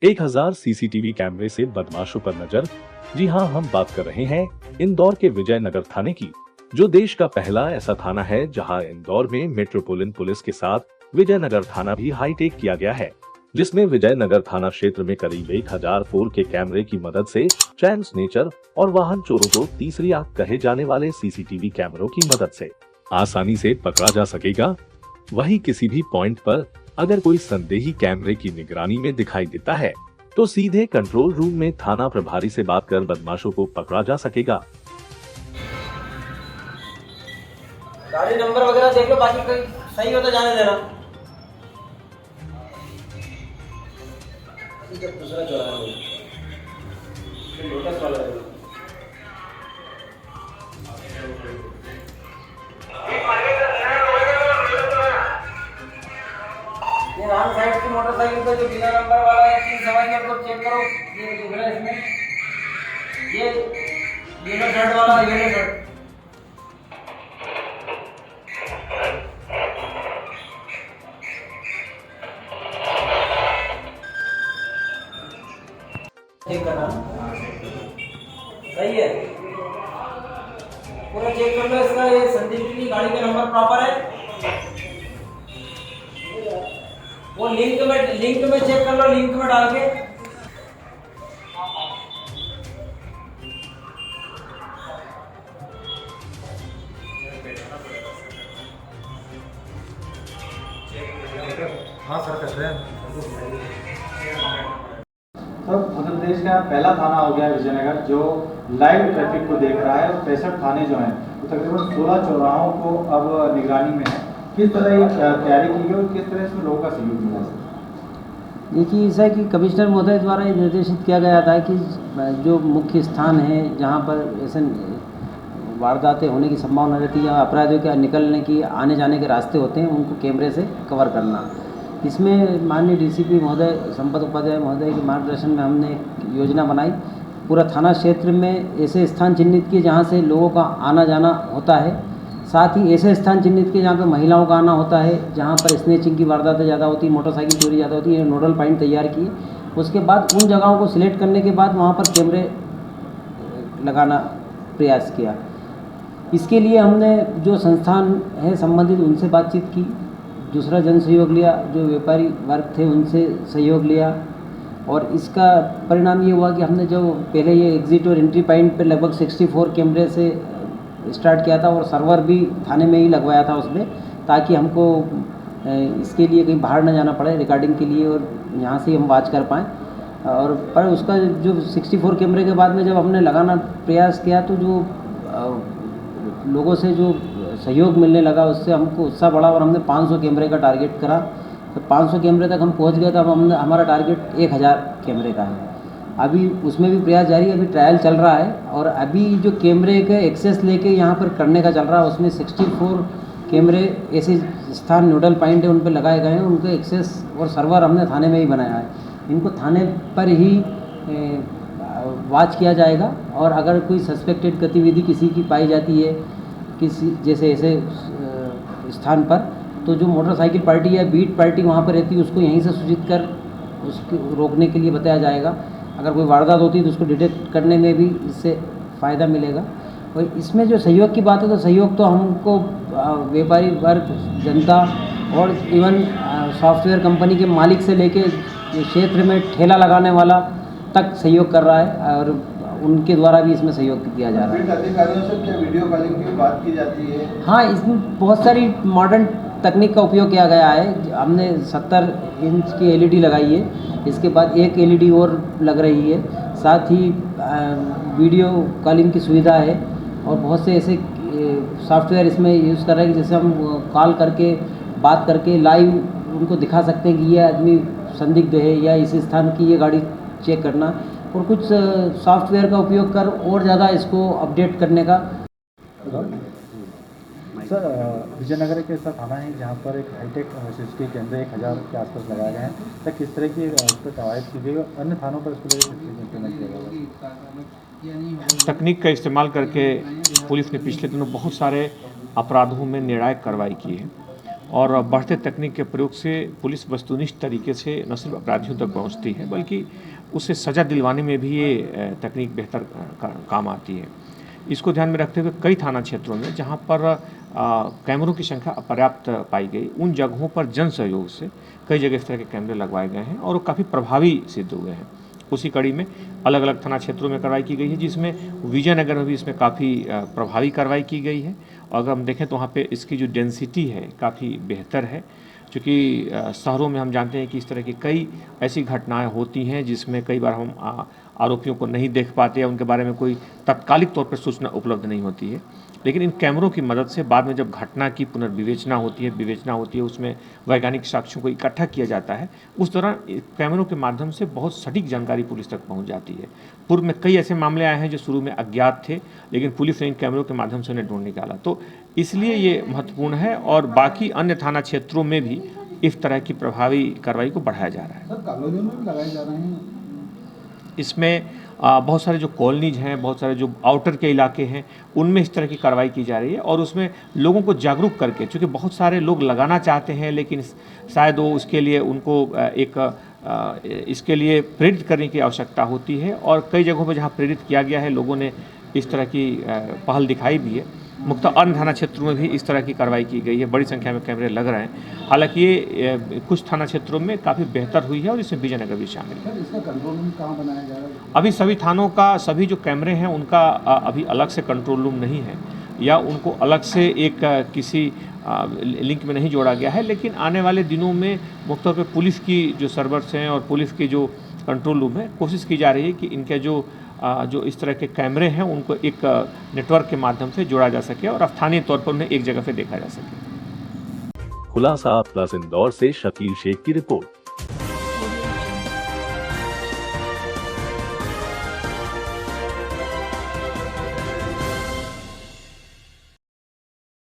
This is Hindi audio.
1000 सीसीटीवी कैमरे से बदमाशों पर नजर। जी हां, हम बात कर रहे हैं इंदौर के विजयनगर थाने की, जो देश का पहला ऐसा थाना है जहां इंदौर में मेट्रोपोलिटन पुलिस के साथ विजयनगर थाना भी हाईटेक किया गया है, जिसमें विजयनगर थाना क्षेत्र में करीब 1000 4 के कैमरे की मदद से चैन स्नेचर और वाहन चोरों को तीसरी आंख कहे जाने वाले सीसीटीवी कैमरों की मदद से आसानी से पकड़ा जा सकेगा। वहीं किसी भी पॉइंट पर अगर कोई संदेही कैमरे की निगरानी में दिखाई देता है तो सीधे कंट्रोल रूम में थाना प्रभारी से बात कर बदमाशों को पकड़ा जा सकेगा। गाड़ी नंबर वगैरह देख लो, बाकी कोई सही हो तो जाने देना। दूसरा चौराहा है, लोटस वाला है। ये राम साइड की मोटरसाइकिल पे जो बिना नंबर वाला है, 3 सवारी को चेक करो। ये दिख रहा है इसमें, ये येलो शर्ट वाला, येलो शर्ट। चेक करना सही है, पूरा चेक कर लो इसका। ये संदीप की गाड़ी का नंबर प्रॉपर है। वो लिंक में चेक कर लो, लिंक में डाल के। हाँ सर, कर रहे हैं। तो मध्य प्रदेश का पहला थाना हो गया विजयनगर, जो लाइव ट्रैफिक को देख रहा है। 65 थाने जो हैं तो तकरीबन 16 चौराहों को अब निगरानी में है। किस तरह ये तैयारी की गई और किस तरह इसमें लोगों का सहयोग मिला है? देखिए, ऐसा है कि कमिश्नर महोदय द्वारा ये निर्देशित किया गया था कि जो मुख्य स्थान है जहाँ पर ऐसे वारदातें होने की संभावना रहती है या अपराधियों के निकलने की आने जाने के रास्ते होते हैं, उनको कैमरे से कवर करना। इसमें माननीय डीसीपी महोदय संपत उपाध्याय महोदय के मार्गदर्शन में हमने एक योजना बनाई। पूरा थाना क्षेत्र में ऐसे स्थान चिन्हित किए जहाँ से लोगों का आना जाना होता है, साथ ही ऐसे स्थान चिन्हित किए जहाँ पर महिलाओं का आना होता है, जहाँ पर स्नेचिंग की वारदातें ज़्यादा होती है, मोटरसाइकिल चोरी ज़्यादा होती है। नोडल पॉइंट तैयार किए। उसके बाद उन जगहों को सिलेक्ट करने के बाद वहाँ पर कैमरे लगाना प्रयास किया। इसके लिए हमने जो संस्थान है संबंधित उनसे बातचीत की, दूसरा जन सहयोग लिया, जो व्यापारी वर्ग थे उनसे सहयोग लिया, और इसका परिणाम ये हुआ कि हमने जो पहले ये एग्ज़िट और एंट्री पॉइंट पे लगभग 64 कैमरे से स्टार्ट किया था, और सर्वर भी थाने में ही लगवाया था उसमें, ताकि हमको इसके लिए कहीं बाहर न जाना पड़े रिकॉर्डिंग के लिए, और यहाँ से हम वॉच कर पाएँ। और पर उसका जो 64 कैमरे के बाद में जब हमने लगाना प्रयास किया तो जो लोगों से जो सहयोग मिलने लगा उससे हमको उत्साह बढ़ा, और हमने 500 कैमरे का टारगेट करा। तो 500 कैमरे तक हम पहुंच गए। तब हमने हमारा टारगेट 1000 कैमरे का है। अभी उसमें भी प्रयास जारी है, अभी ट्रायल चल रहा है, और अभी जो कैमरे का एक्सेस लेके यहाँ पर करने का चल रहा है उसमें 64 कैमरे ऐसे स्थान नोडल पॉइंट है उन पर लगाए गए हैं। उनका एक्सेस और सर्वर हमने थाने में ही बनाया है। इनको थाने पर ही वॉच किया जाएगा, और अगर कोई सस्पेक्टेड गतिविधि किसी की पाई जाती है किसी जैसे ऐसे स्थान पर, तो जो मोटरसाइकिल पार्टी या बीट पार्टी वहाँ पर रहती है उसको यहीं से सूचित कर उसको रोकने के लिए बताया जाएगा। अगर कोई वारदात होती है तो उसको डिटेक्ट करने में भी इससे फ़ायदा मिलेगा। और इसमें जो सहयोग की बात है तो सहयोग तो हमको व्यापारी वर्ग, जनता और इवन सॉफ्टवेयर कंपनी के मालिक से लेके क्षेत्र में ठेला लगाने वाला तक सहयोग कर रहा है, और उनके द्वारा भी इसमें सहयोग दिया जा रहा है। अधिकारियों से क्या वीडियो कॉलिंग की बात की जाती है? हाँ, इसमें बहुत सारी मॉडर्न तकनीक का उपयोग किया गया है। हमने 70 इंच की एलईडी लगाई है, इसके बाद एक एलईडी और लग रही है, साथ ही वीडियो कॉलिंग की सुविधा है, और बहुत से ऐसे सॉफ्टवेयर इसमें यूज़ कर रहे हैं कि जैसे हम कॉल करके बात करके लाइव उनको दिखा सकते हैं कि ये आदमी संदिग्ध है या इस स्थान की ये गाड़ी चेक करना, और कुछ सॉफ्टवेयर का उपयोग कर और ज़्यादा इसको अपडेट करने का। सर, विजयनगर एक ऐसा थाना है जहाँ पर एक हाईटेक सीसीटीवी कैमरे 1000 के आसपास लगाए गए हैं। तो किस तरह की उस पर कवायद की गई और अन्य थानों पर इसको लेकर इम्प्लीमेंट किया गया? तकनीक का इस्तेमाल करके पुलिस ने पिछले दिनों बहुत सारे अपराधों में निर्णायक कार्रवाई की है। और बढ़ते तकनीक के प्रयोग से पुलिस वस्तुनिष्ठ तरीके से न सिर्फ अपराधियों तक पहुंचती है बल्कि उससे सज़ा दिलवाने में भी ये तकनीक बेहतर काम आती है। इसको ध्यान में रखते हुए कई थाना क्षेत्रों में जहां पर कैमरों की संख्या अपर्याप्त पाई गई, उन जगहों पर जन सहयोग से कई जगह इस तरह के कैमरे लगवाए गए हैं और वो काफ़ी प्रभावी सिद्ध हुए हैं। उसी कड़ी में अलग अलग थाना क्षेत्रों में कार्रवाई की गई है, जिसमें विजयनगर में भी इसमें काफ़ी प्रभावी कार्रवाई की गई है। और अगर हम देखें तो वहाँ पे इसकी जो डेंसिटी है काफ़ी बेहतर है, क्योंकि शहरों में हम जानते हैं कि इस तरह की कई ऐसी घटनाएं होती हैं जिसमें कई बार हम आरोपियों को नहीं देख पाते या उनके बारे में कोई तात्कालिक तौर पर सूचना उपलब्ध नहीं होती है। लेकिन इन कैमरों की मदद से बाद में जब घटना की पुनर्विवेचना होती है, उसमें वैज्ञानिक साक्ष्यों को इकट्ठा किया जाता है, उस दौरान कैमरों के माध्यम से बहुत सटीक जानकारी पुलिस तक पहुंच जाती है। पूर्व में कई ऐसे मामले आए हैं जो शुरू में अज्ञात थे, लेकिन पुलिस ने इन कैमरों के माध्यम से उन्हें ढूंढ निकाला। तो इसलिए ये महत्वपूर्ण है और बाकी अन्य थाना क्षेत्रों में भी इस तरह की प्रभावी कार्रवाई को बढ़ाया जा रहा है। सर, कॉलोनियों में भी लगाए जा रहे हैं। इसमें बहुत सारे जो कॉलोनीज हैं, बहुत सारे जो आउटर के इलाके हैं, उनमें इस तरह की कार्रवाई की जा रही है और उसमें लोगों को जागरूक करके, क्योंकि बहुत सारे लोग लगाना चाहते हैं लेकिन शायद वो उसके लिए उनको इसके लिए प्रेरित करने की आवश्यकता होती है। और कई जगहों पर जहाँ प्रेरित किया गया है, लोगों ने इस तरह की पहल दिखाई भी है। मुख्यतः अन्य थाना क्षेत्रों में भी इस तरह की कार्रवाई की गई है, बड़ी संख्या में कैमरे लग रहे हैं। हालांकि ये कुछ थाना क्षेत्रों में काफ़ी बेहतर हुई है और इसमें विजयनगर भी शामिल है। इसका कंट्रोल रूम कहाँ बनाया जा रहा है? अभी सभी थानों का सभी जो कैमरे हैं उनका अभी अलग से कंट्रोल रूम नहीं है या उनको अलग से एक किसी लिंक में नहीं जोड़ा गया है, लेकिन आने वाले दिनों में मुख्य तौर पर पुलिस की जो सर्वर्स हैं और पुलिस के जो कंट्रोल रूम है, कोशिश की जा रही है कि इनके जो इस तरह के कैमरे हैं उनको एक नेटवर्क के माध्यम से जोड़ा जा सके और स्थानीय तौर पर उन्हें एक जगह पे देखा जा सके। खुलासा प्लस इंदौर से शकील शेख की रिपोर्ट।